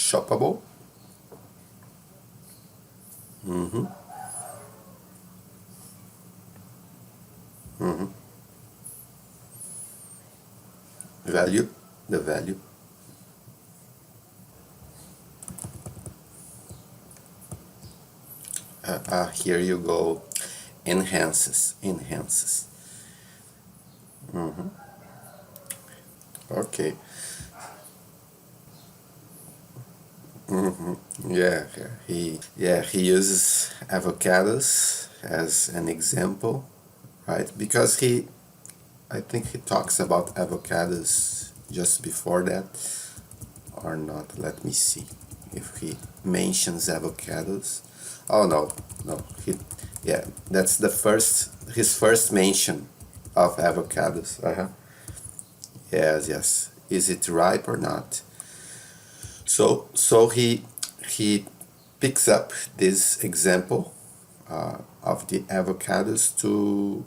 shoppable. Value, the value. Here you go, enhances. Okay. He uses avocados as an example, right? Because I think he talks about avocados just before that, or not. Let me see if he mentions avocados. Oh no, that's his first mention of avocados. Yes. Is it ripe or not? So he picks up this example of the avocados to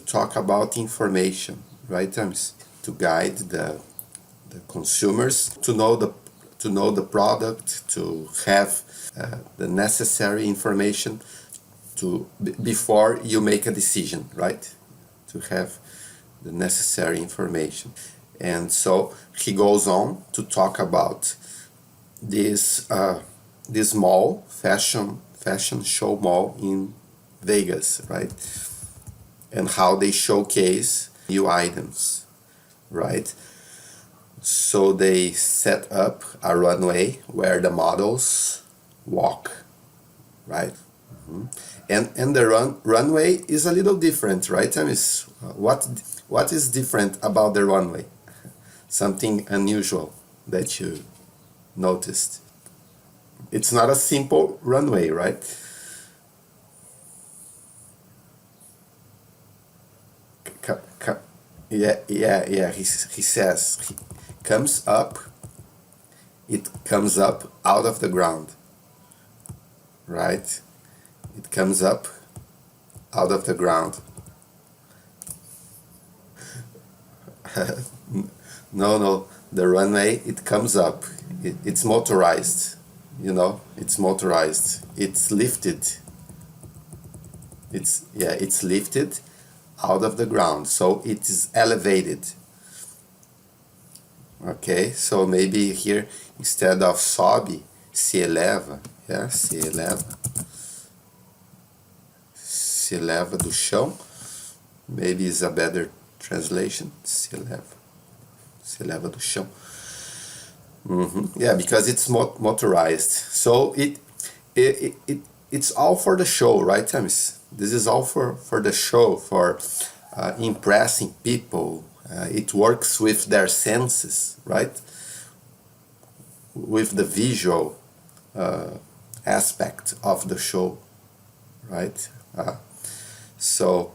talk about information, right? To guide the consumers to know the product, to have the necessary information before you make a decision, right? To have the necessary information. And so he goes on to talk about this mall, fashion show mall in Vegas, right? And how they showcase new items, right? So they set up a runway where the models walk, right? And the runway is a little different, right? What is different about the runway? Something unusual that you noticed. It's not a simple runway, right? He says it comes up out of the ground, right? It comes up out of the ground. No, the runway, it comes up. It's motorized, it's motorized. It's lifted. It's lifted out of the ground, so it is elevated. Okay, so maybe here instead of sobe, se eleva, se eleva do chão. Maybe is a better translation. Se eleva do chão. Yeah, because it's motorized, so it's all for the show, right, Tamis? This is all for the show, for impressing people. It works with their senses, right? With the visual aspect of the show, right? So,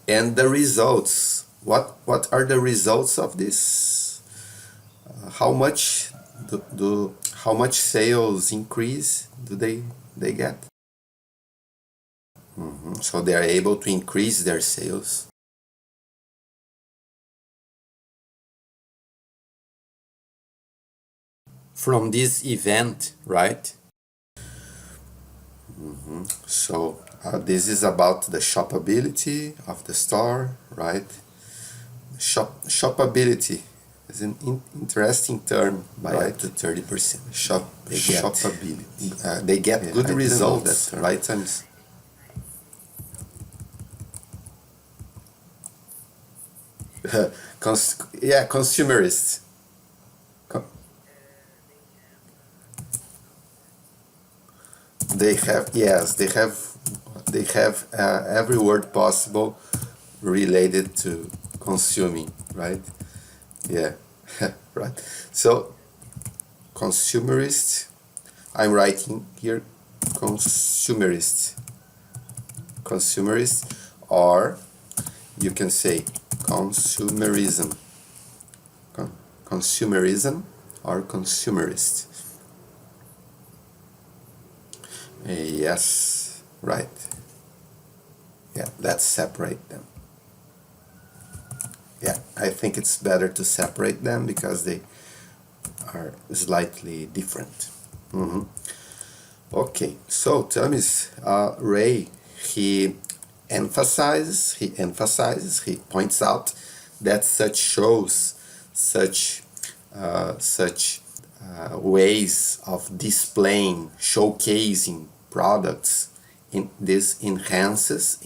and the results. What are the results of this? How much how much sales increase do they get? So they are able to increase their sales. From this event, right? So this is about the shoppability of the store, right? Shoppability is an interesting term, by up to 30%. Shoppability. They get good results, right? Consumerist. They have every word possible related to consuming, right? Yeah, right. So consumerist, I'm writing here consumerist, or you can say consumerism, consumerism or consumerist. Yes, right. Yeah, let's separate them. Yeah, I think it's better to separate them because they are slightly different. Okay, so Thomas Ray, he he points out that such shows, such ways of displaying, showcasing products, this enhances,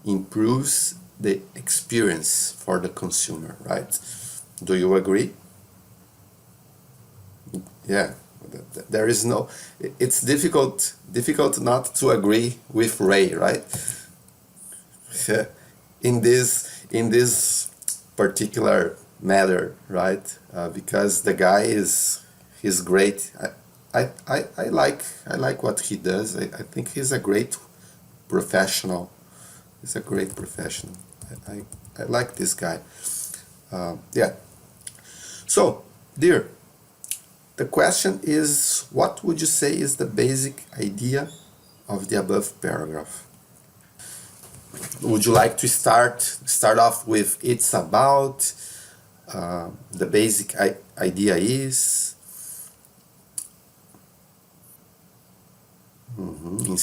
improves the experience for the consumer, right? Do you agree? Yeah, there is no. It's difficult not to agree with Ray, right? In this particular matter, right? Because the guy he's great. I like what he does. I think he's a great professional. He's a great professional. I like this guy. Yeah. So, dear, the question is, what would you say is the basic idea of the above paragraph? Would you like to start off with it's about, the basic idea is, in,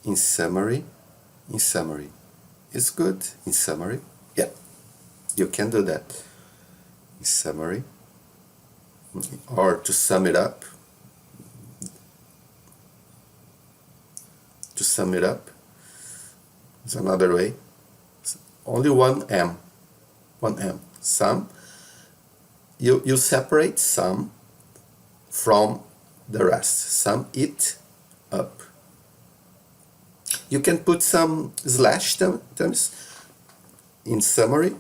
in summary, in summary. It's good in summary. Yeah, you can do that. In summary, or to sum it up. To sum it up is another way. Only one M. One M. Sum. You separate sum from the rest. Sum it up. You can put some slash terms in summary,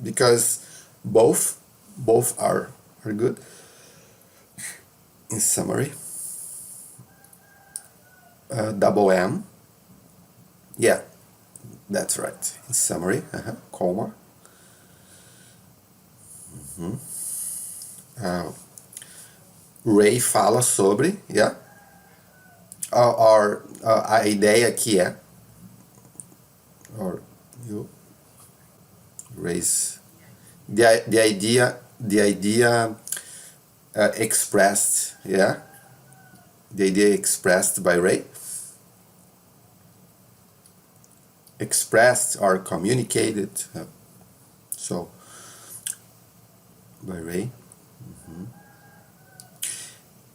because both are good in summary. Double M. Yeah, that's right. In summary, comma. Ray fala sobre, yeah. A ideia que é, or you raise the idea expressed, yeah. The idea expressed by Ray. Expressed or communicated, so by Ray,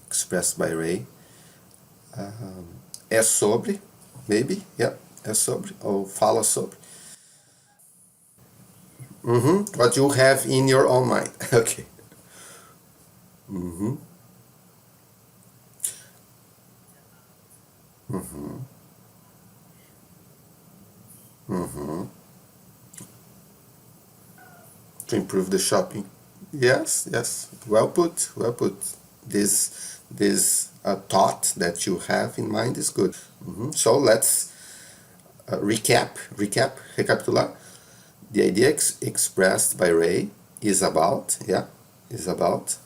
expressed by Ray. É sobre, maybe, yeah, é sobre, ou fala sobre. What you have in your own mind. Okay. To improve the shopping. Yes, yes. Well put, well put. This thought that you have in mind is good. So let's recapitular. The idea expressed by Ray is about, yeah, is about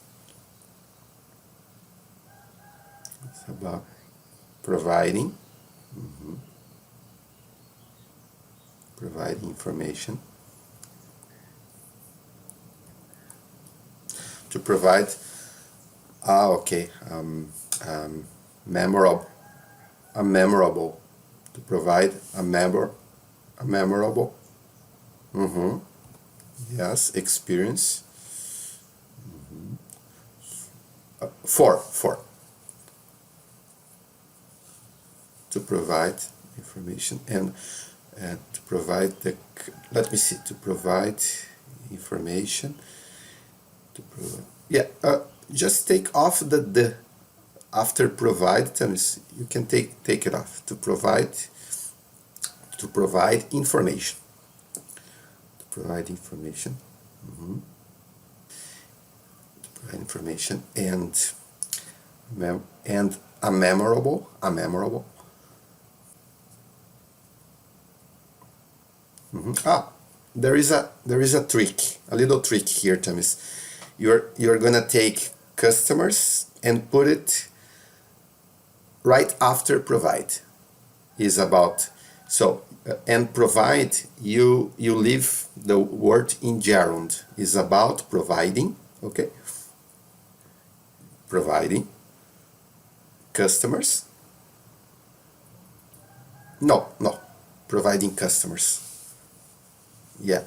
providing information, to provide, okay, memorable, to provide a memorable, yes, experience. For to provide information, and to provide the, let me see, to provide information, to provide, yeah, just take off the after provide terms. You can take it off. To provide information, to provide information, to provide information, and a memorable. There is a trick, a little trick here, Thomas. You're gonna take customers and put it right after provide. Is about, so and provide, you leave the word in gerund. Is about providing, okay. providing customers. No, providing customers. Yeah,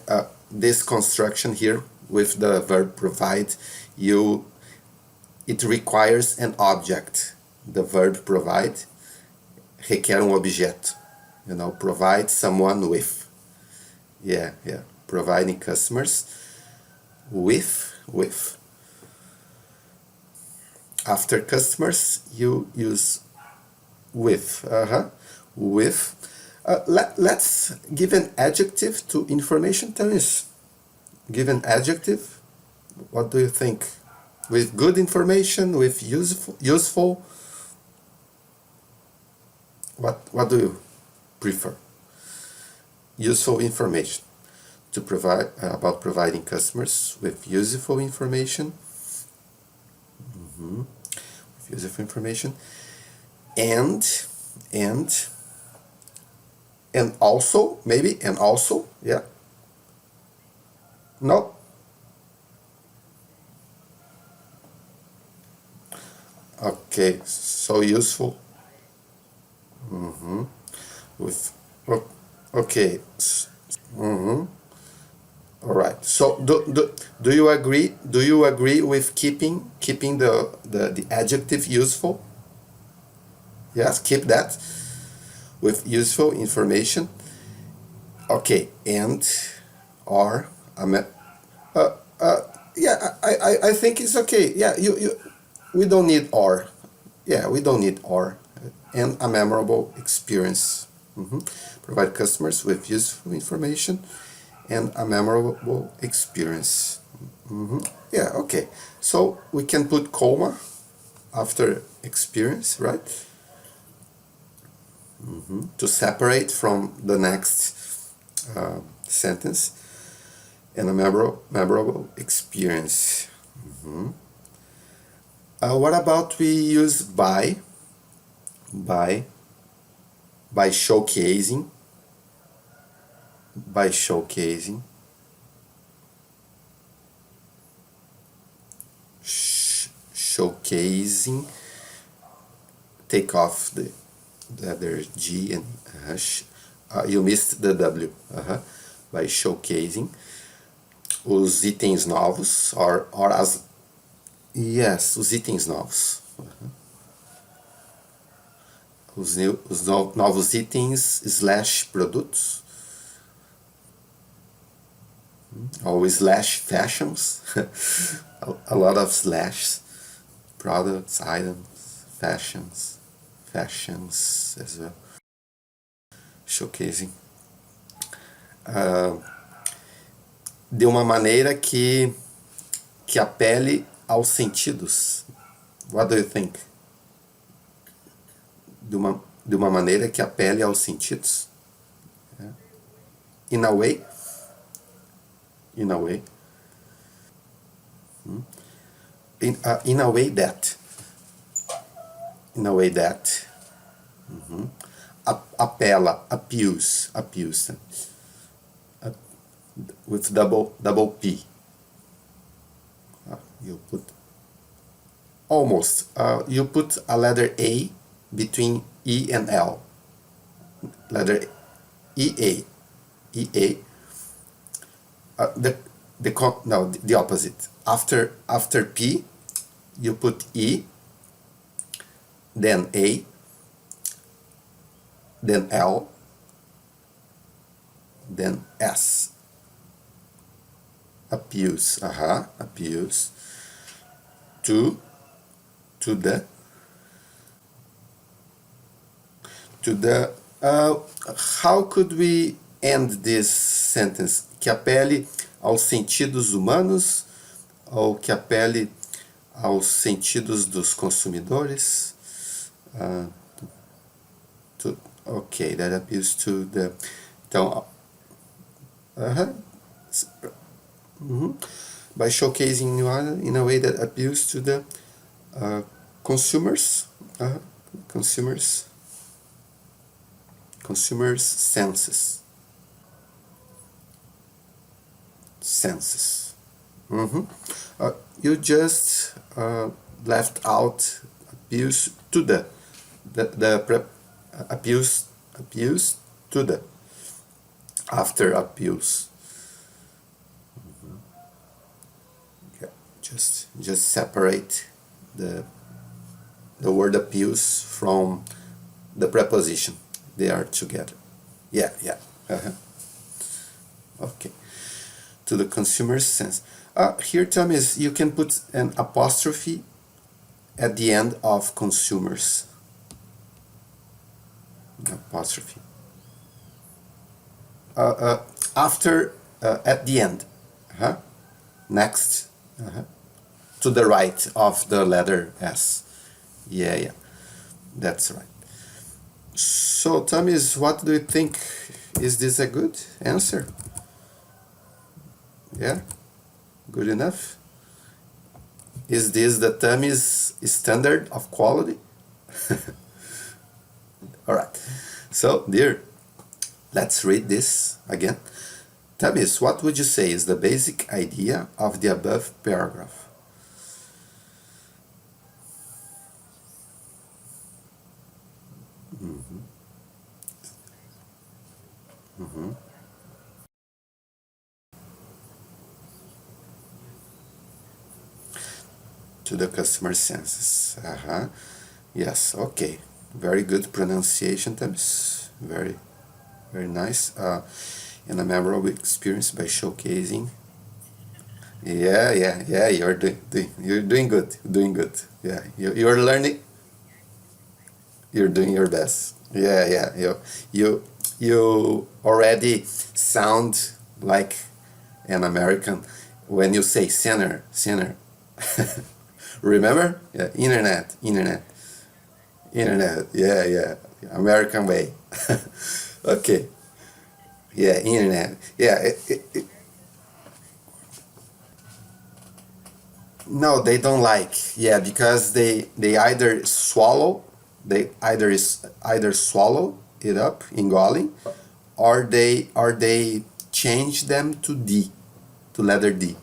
this construction here with the verb provide, it requires an object. The verb provide requer um objeto. Provide someone with. Yeah, providing customers with. After customers, you use with. With. Let's give an adjective to information, Tanis. Give an adjective. What do you think? With good information, with useful. What do you prefer? Useful information. To provide about providing customers with useful information. With useful information. And also, maybe, and also, yeah. No. Okay, so useful. With okay. All right. So do you agree? Do you agree with keeping the adjective useful? Yes, keep that with useful information. Okay, and or yeah, I think it's okay. Yeah, we don't need or. Yeah, we don't need or. And a memorable experience. Provide customers with useful information and a memorable experience. Yeah, okay. So we can put comma after experience, right? To separate from the next sentence, and a memorable experience. What about we use by by showcasing by showcasing showcasing, take off the other G and you missed the W. By showcasing os itens novos, or as. Yes, os itens novos. Os novos itens / produtos, ou / fashions. A lot of slashes. Products, items, fashions as well. Showcasing. De uma maneira que apele aos sentidos. What do you think? De uma maneira que apele aos sentidos. In a way. In a way. In a way that. In a way that. Apela, appeals. With double P. You put almost. You put a letter A between E and L. Letter EA. EA. The opposite. After P, you put E, then A, then L, then S. Appeals. Appeals to the how could we end this sentence? Que apele aos sentidos humanos, ou que apele aos sentidos dos consumidores. Okay, that appeals to the. Então, by showcasing in a way that appeals to the consumers. Consumers' senses. You just left out appeals to the appeals to the after appeals. Yeah, just separate the word appeals from the preposition. They are together. Yeah, yeah. Uh-huh. Okay. To the consumer's sense. Here, Tom, is you can put an apostrophe at the end of consumers. Apostrophe. After, at the end. Uh-huh. Next. Uh-huh. To the right of the letter S. Yeah, yeah. That's right. So, Tom, what do you think? Is this a good answer? Yeah? Good enough? Is this the Tammy's standard of quality? All right. So, dear, let's read this again. Tammy's, what would you say is the basic idea of the above paragraph? Mm-hmm. Mm-hmm. To the customer senses. Uh-huh. Yes, okay. Very good pronunciation, Tammy's. Very, very nice. And a memorable experience by showcasing. Yeah, yeah, yeah. You're doing good. Doing good. Yeah, you're learning. You're doing your best. Yeah, yeah. You already sound like an American when you say sinner, sinner. Remember? Yeah, internet. Yeah, yeah. American way. Okay. Yeah, internet. Yeah, no, they don't like. Yeah, because they either swallow, they either swallow it up, engulling, or they change them to D, to letter D,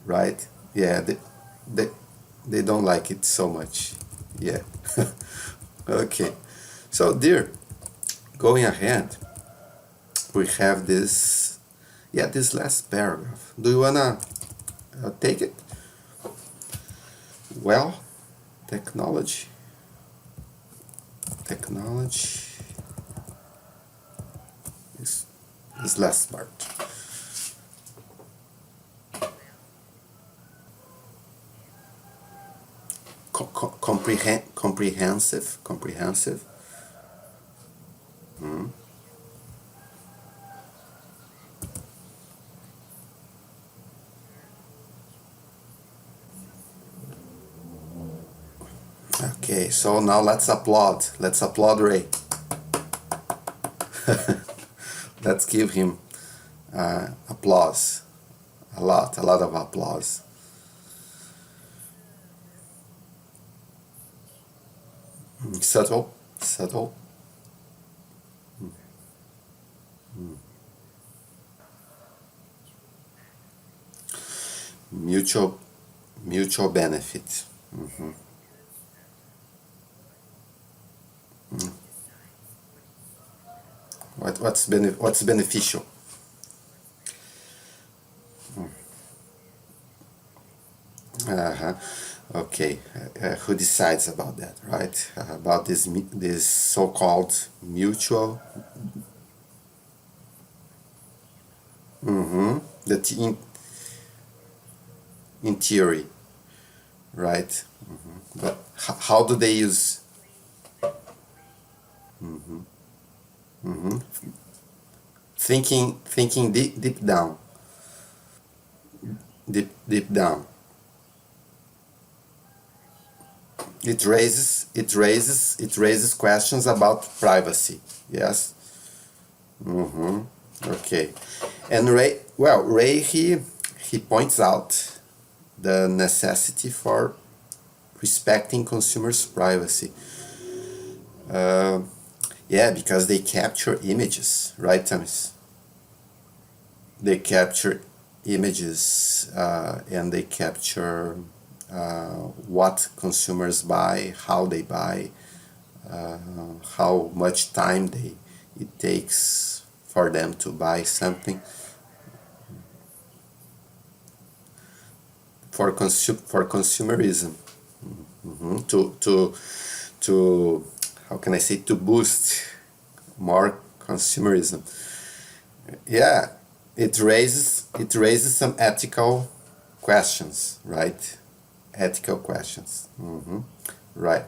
right? Yeah, they they don't like it so much. Yeah. Okay. So, dear, going ahead, we have this. Yeah, this last paragraph. Do you wanna take it? Well, technology. Technology is this last part. Comprehensive. Mm. Okay, so now let's applaud. Let's applaud Ray. Let's give him applause. A lot of applause. Subtle, subtle. Mutual, mutual benefit. Hmm. What's beneficial? Uh-huh. Okay. Who decides about that, right? About this so-called mutual. Mm-hmm. That in theory, right? But how do they use? Thinking deep down, deep down. It raises questions about privacy. Yes. Mm-hmm. Okay. And Ray, he points out the necessity for respecting consumers' privacy. Uh, yeah, because they capture images, right, Thomas? They capture images and they capture what consumers buy, how they buy, how much time it takes for them to buy something. For consumerism. To how can I say, to boost more consumerism. Yeah, it raises some ethical questions, right? Ethical questions. Right.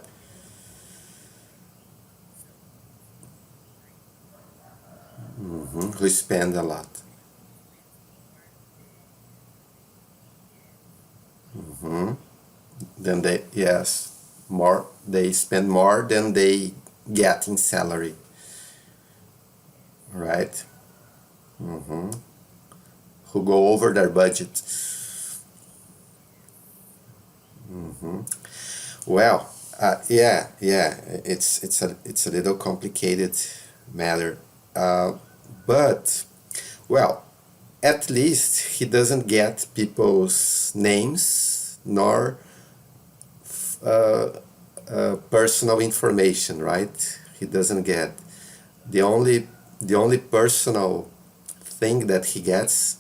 We spend a lot. Then they, yes, more, they spend more than they get in salary, right? Who go over their budget. Well, yeah, it's a little complicated matter, but well, at least he doesn't get people's names nor personal information, right? He doesn't get the only the only personal thing that he gets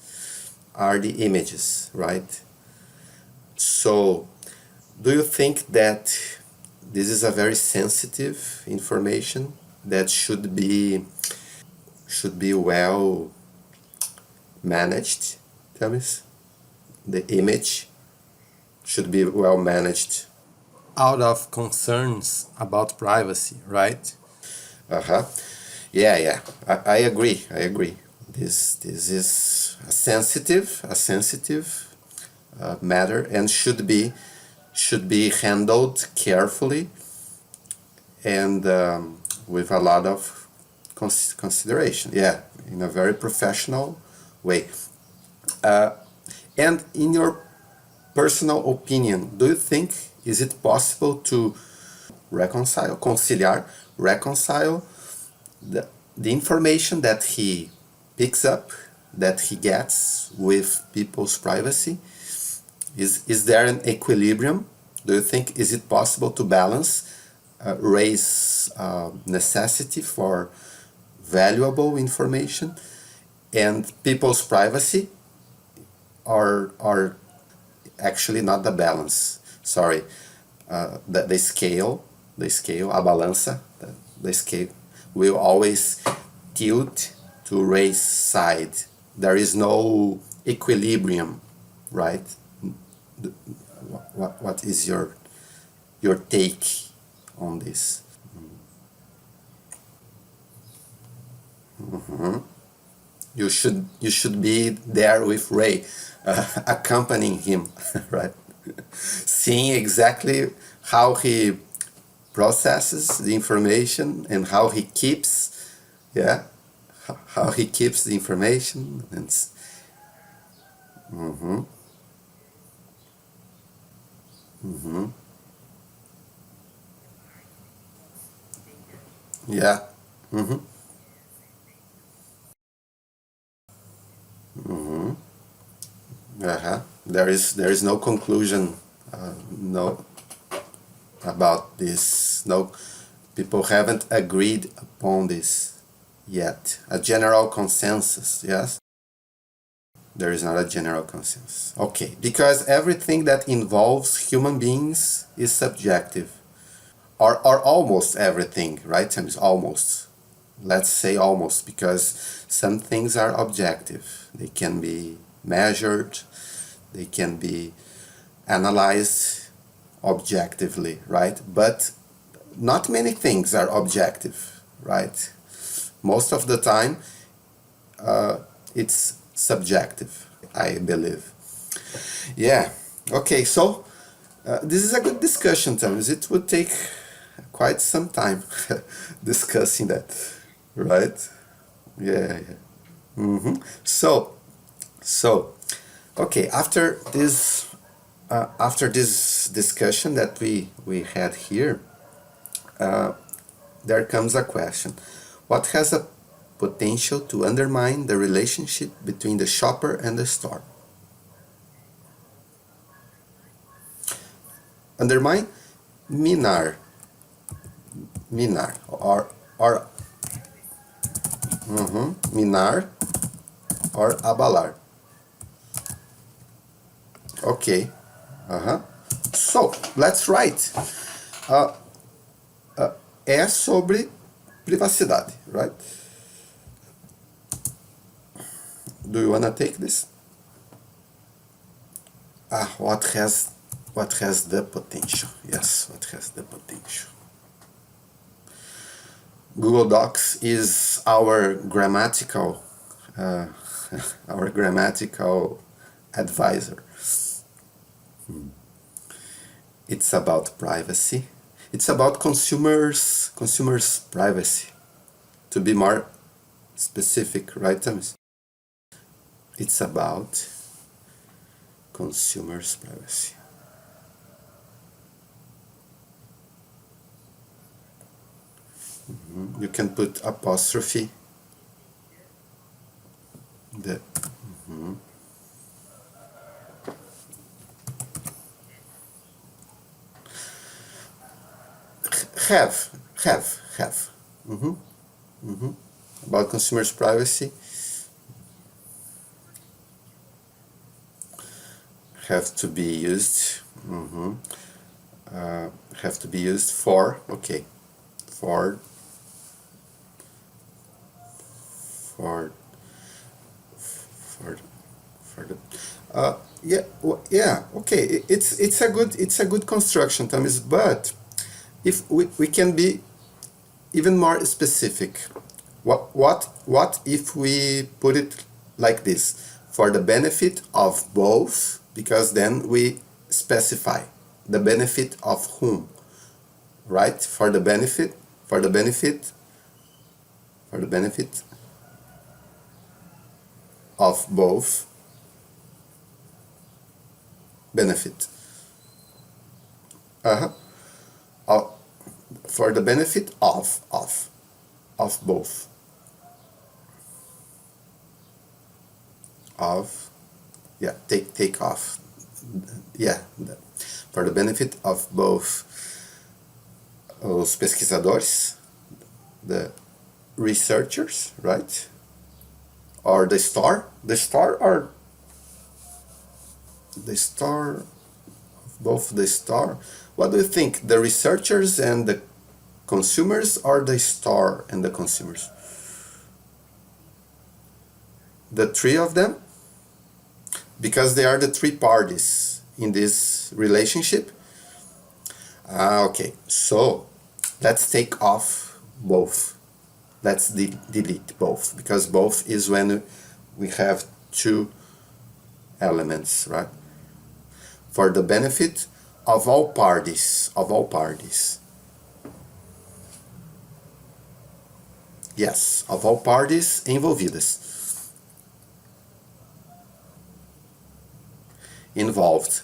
are the images, right? So, do you think that this is a very sensitive information that should be well managed, Thomas? The image should be well managed out of concerns about privacy, right? Uh-huh. Yeah. I agree. I agree. This is a sensitive matter, and should be handled carefully and with a lot of consideration. Yeah, in a very professional way. And in your personal opinion, do you think is it possible to reconcile the information that he picks up, that he gets with people's privacy? Is there an equilibrium? Do you think is it possible to balance, raise necessity for valuable information and people's privacy, or actually not the balance? Sorry, the scale, a balança, the scale will always tilt to raise side. There is no equilibrium, right? What is your take on this? You should be there with Ray, accompanying him, right? Seeing exactly how he processes the information and how he keeps, yeah, how he keeps the information, and yeah. Uh-huh. There is no conclusion, no, about this. No, people haven't agreed upon this yet. A general consensus, yes? There is not a general consensus. Okay, because everything that involves human beings is subjective. Or almost everything, right? And it's almost. Let's say almost, because some things are objective. They can be measured, they can be analyzed objectively, right? But not many things are objective, right? Most of the time, it's subjective, I believe. Yeah. Okay. So this is a good discussion, Thomas. It would take quite some time discussing that, right? Yeah. So, so, okay. After this discussion that we had here, there comes a question: what has a potential to undermine the relationship between the shopper and the store? Undermine, minar, minar, or minar or abalar. Okay. Uh-huh. So, let's write. É sobre privacidade, right? Do you wanna take this? What has the potential? Yes, what has the potential? Google Docs is our grammatical uh, our grammatical advisor. It's about privacy. It's about consumers privacy. To be more specific, right, Thomas? It's about consumers privacy. You can put apostrophe. The have. About consumers privacy. Have to be used. Have to be used for. Okay. For for for for the yeah, yeah, okay, it's a good construction, Thomas, but if we can be even more specific, what if we put it like this: for the benefit of both, because then we specify the benefit of whom, right? For the benefit of both. Benefit. Uh-huh. Uh, for the benefit of both. Of, yeah, take off. Yeah, for the benefit of both os pesquisadores, the researchers, right? Or the star, both the star. What do you think? The researchers and the consumers, or the star and the consumers? The three of them, because they are the three parties in this relationship. Okay, so let's take off both. Let's delete both, because both is when we have two elements, right? For the benefit of all parties, Yes, of all parties envolvidas. Involved.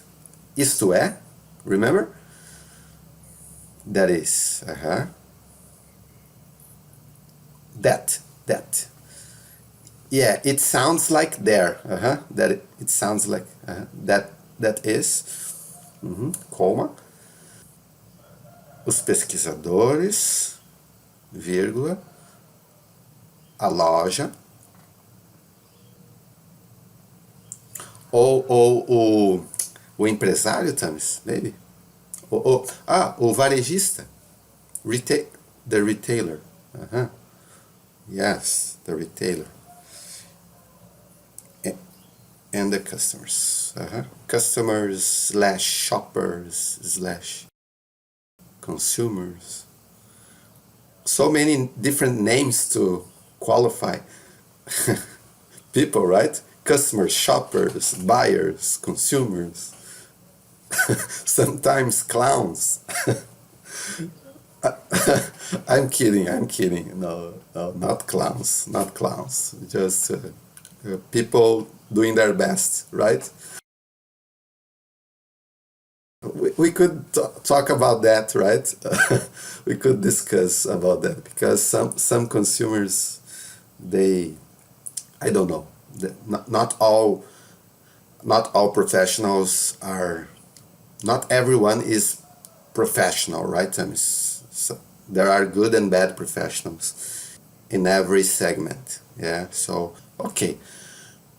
Isto é, remember? That is, that. Yeah, it sounds like there. That it sounds like that is, coma. Os pesquisadores, vírgula, a loja, ou o empresário, Thames, maybe. O varejista, the retailer. Yes, the retailer. And the customers. Customers slash shoppers slash consumers. So many different names to qualify people, right? Customers, shoppers, buyers, consumers. Sometimes clowns. I'm kidding. No, not clowns. Just people doing their best, right? We could talk about that, right? We could discuss about that, because some consumers, they, I don't know, not all professionals are, not everyone is professional, right? So there are good and bad professionals in every segment. Yeah. So okay.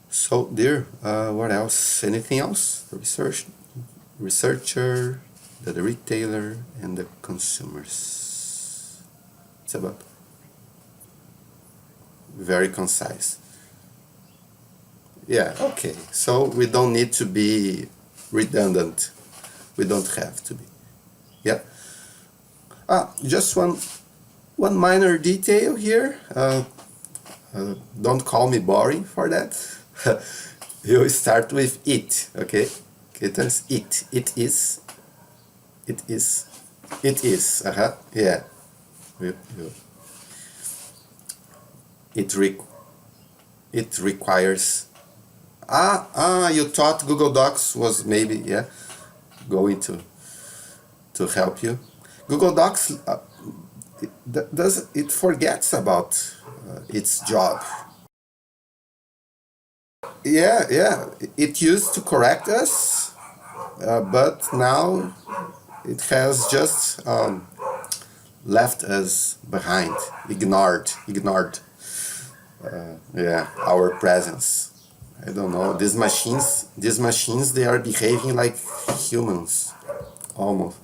So dear, what else? Anything else? The researcher, the retailer, and the consumers. It's about very concise. Yeah. Okay. So we don't need to be redundant. We don't have to be. Yeah. Just one minor detail here. Don't call me boring for that. You start with it, okay? Kittens, it. It is. It is. It is. Yeah. It re- it requires. You thought Google Docs was maybe, yeah, going to help you. Google Docs does it forgets about its job. Yeah, yeah. It used to correct us, but now it has just left us behind, ignored. Yeah, our presence. I don't know. These machines, they are behaving like humans, almost.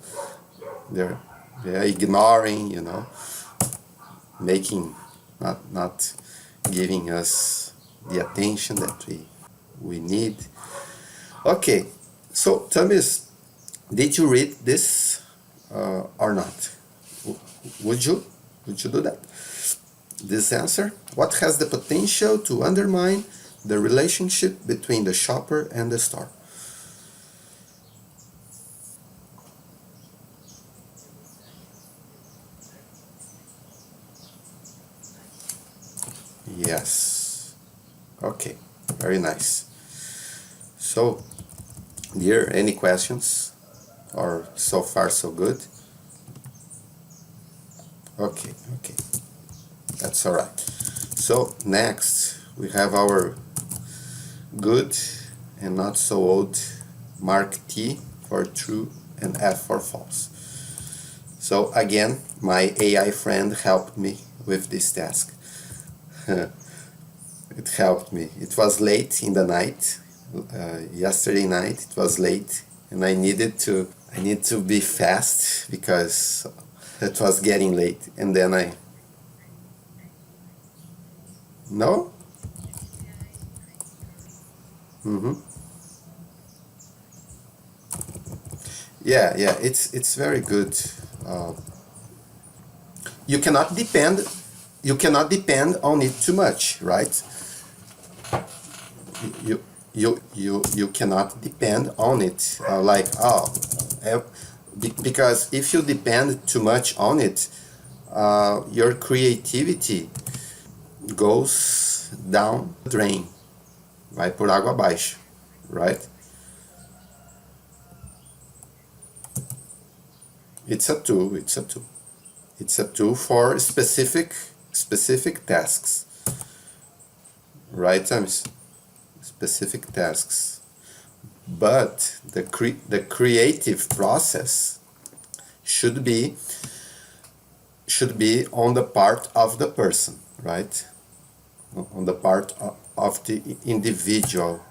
They're, they're ignoring, making, not giving us the attention that we need. Okay, so Thomas, did you read this or not? Would you? Would you do that? This answer? What has the potential to undermine the relationship between the shopper and the store? Yes. Okay, very nice. So, dear, any questions? Or so far so good? Okay, okay. That's all right. So, next we have our good and not so old mark T for true and F for false. So again, my AI friend helped me with this task. It helped me. It was late in the night, yesterday night. It was late, and I need to be fast because it was getting late. And then I no. Yeah, yeah. It's very good. Uh, you cannot depend. You cannot depend on it too much, right? You cannot depend on it like because if you depend too much on it, your creativity goes down the drain, vai por água abaixo, right? It's a tool. It's a tool. It's a tool for specific tasks, right, James? Specific tasks. But the creative process should be on the part of the person, right? On the part of the individual.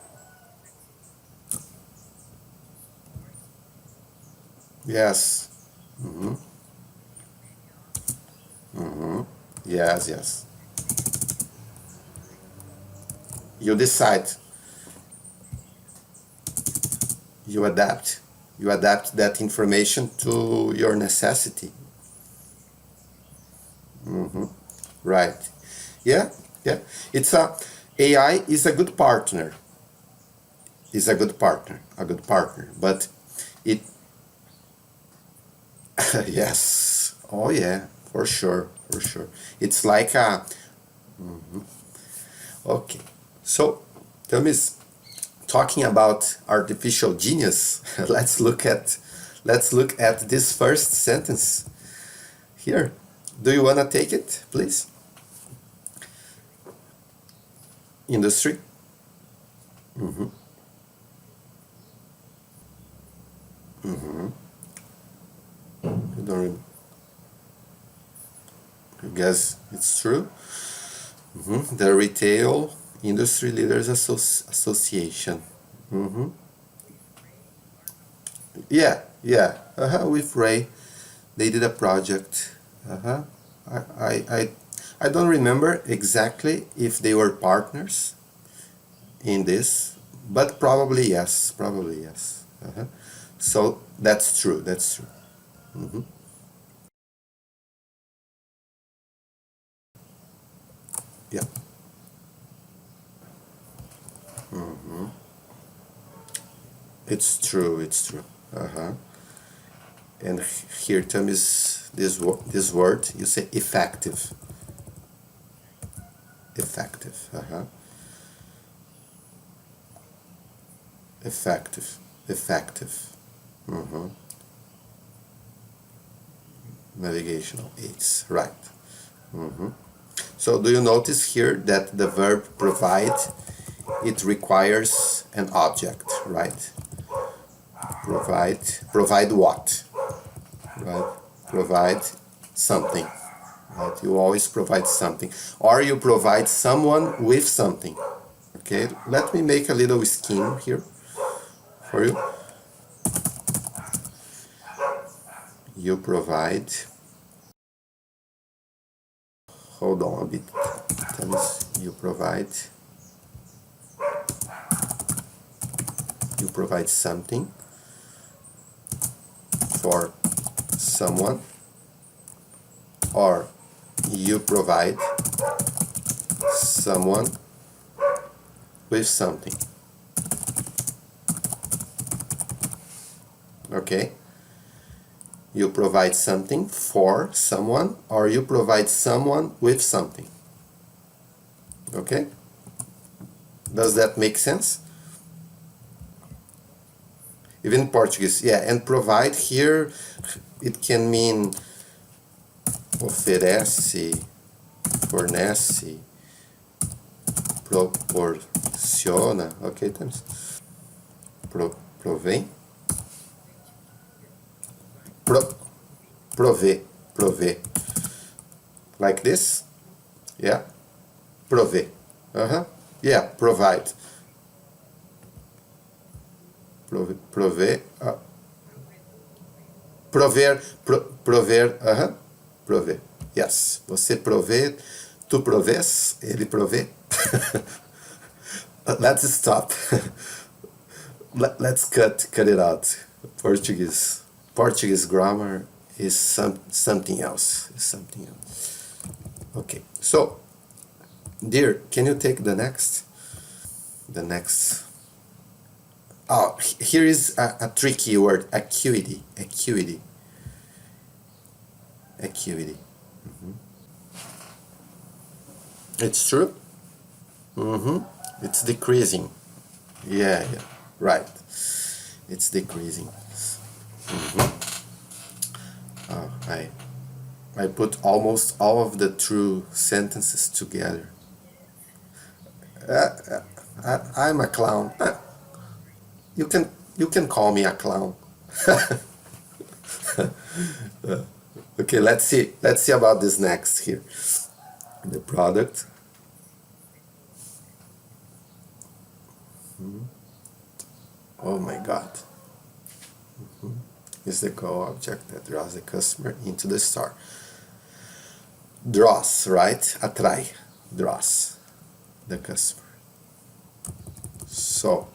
Yes. Yes, yes. You decide. You adapt. You adapt that information to your necessity. Right. Yeah, yeah. It's a AI is a good partner. Is a good partner. But it, yes. Oh yeah, for sure, for sure. It's like a okay. So, tell me, talking about artificial genius, let's look at this first sentence here. Do you wanna take it, please? Industry. don't remember. I guess it's true. The Retail Industry Leaders Association. hmm Yeah, yeah. With Ray, they did a project. Uh-huh. I, I, I, I don't remember exactly if they were partners in this, but probably yes. Probably yes. So that's true. That's true. Yeah, it's true. It's true. Uh-huh. And here, term is this word. You say effective. Effective. Effective. Effective. Navigational aids. Right. So do you notice here that the verb provide, it requires an object, right? Provide what? Right? Provide something. Right? You always provide something. Or you provide someone with something. Okay, let me make a little scheme here for you. You provide, hold on a bit. You provide something for someone, or you provide someone with something. Okay, you provide something for someone, or you provide someone with something. Okay, does that make sense? Even in Portuguese, yeah. And provide here, it can mean oferece, fornece, proporciona. Ok, temos. Provém. Pro, Prover. Like this? Yeah. Prover. Yeah, provide. Prover. Prover. Prover. Yes. Você provê. Tu provês. Ele provê. Let's stop. Let's cut it out. Portuguese grammar is something else. Is something else. Okay. So, dear, can you take the next? The next. Oh, here is a tricky word. Acuity. Acuity. Acuity. It's true. It's decreasing. Yeah, yeah. Right. It's decreasing. I I put almost all of the true sentences together. I'm a clown. You can call me a clown. Okay, let's see. Let's see about this next here. The product. Oh my God. Is the co-object that draws the customer into the store. Draws, right? Atrai. Draws the customer. So,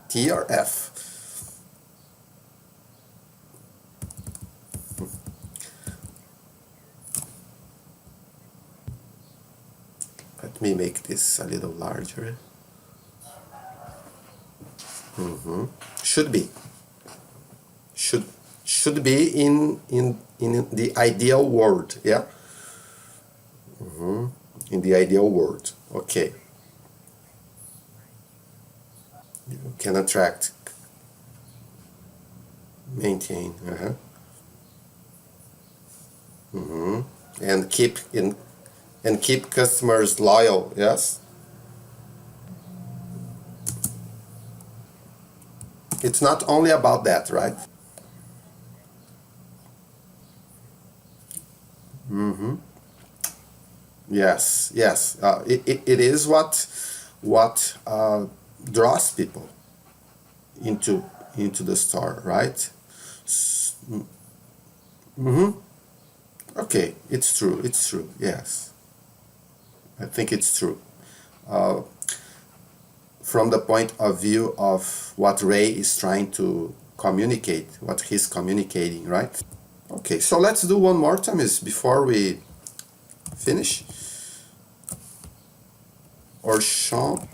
T or F? Let me make this a little larger. Should be. Should be in the ideal world, yeah? In the ideal world. Okay. You can attract, maintain, and keep customers loyal, yes? It's not only about that, right? Yes, yes. It is what draws people into into the store, right? Okay, it's true. It's true. Yes, I think it's true. From the point of view of what Ray is trying to communicate, what he's communicating, right? Okay, so let's do one more time is before we finish. Or Sean.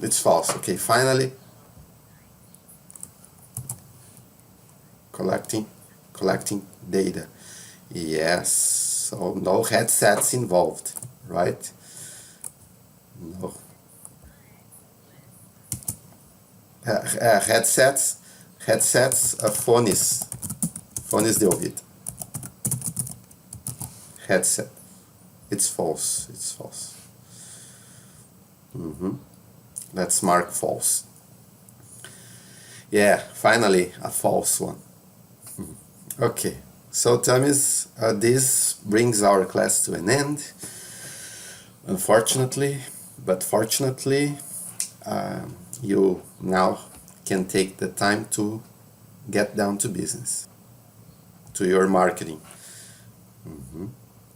It's false. Okay, finally collecting collecting data. Yes, so no headsets involved, right? No headsets, fones de ouvido. Headset. It's false. It's false. Let's mark false. Yeah, finally a false one. Okay, so Tamis, this brings our class to an end. Unfortunately, but fortunately, you now can take the time to get down to business, to your marketing.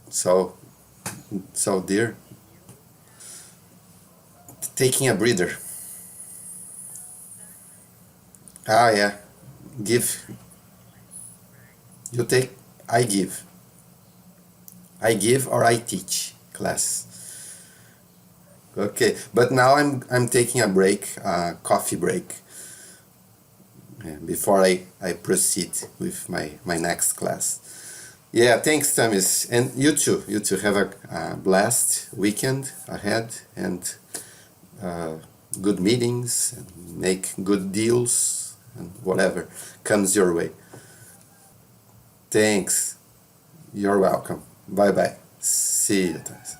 So, so dear, taking a breather. Ah, yeah, give. You take. I give. I give or I teach class. Okay, but now I'm taking a break, coffee break, before I proceed with my next class. Yeah, thanks, Thomas, and you too. You too have a blessed weekend ahead and uh, good meetings and make good deals and whatever comes your way. Thanks. You're welcome. Bye bye. See you, Thomas.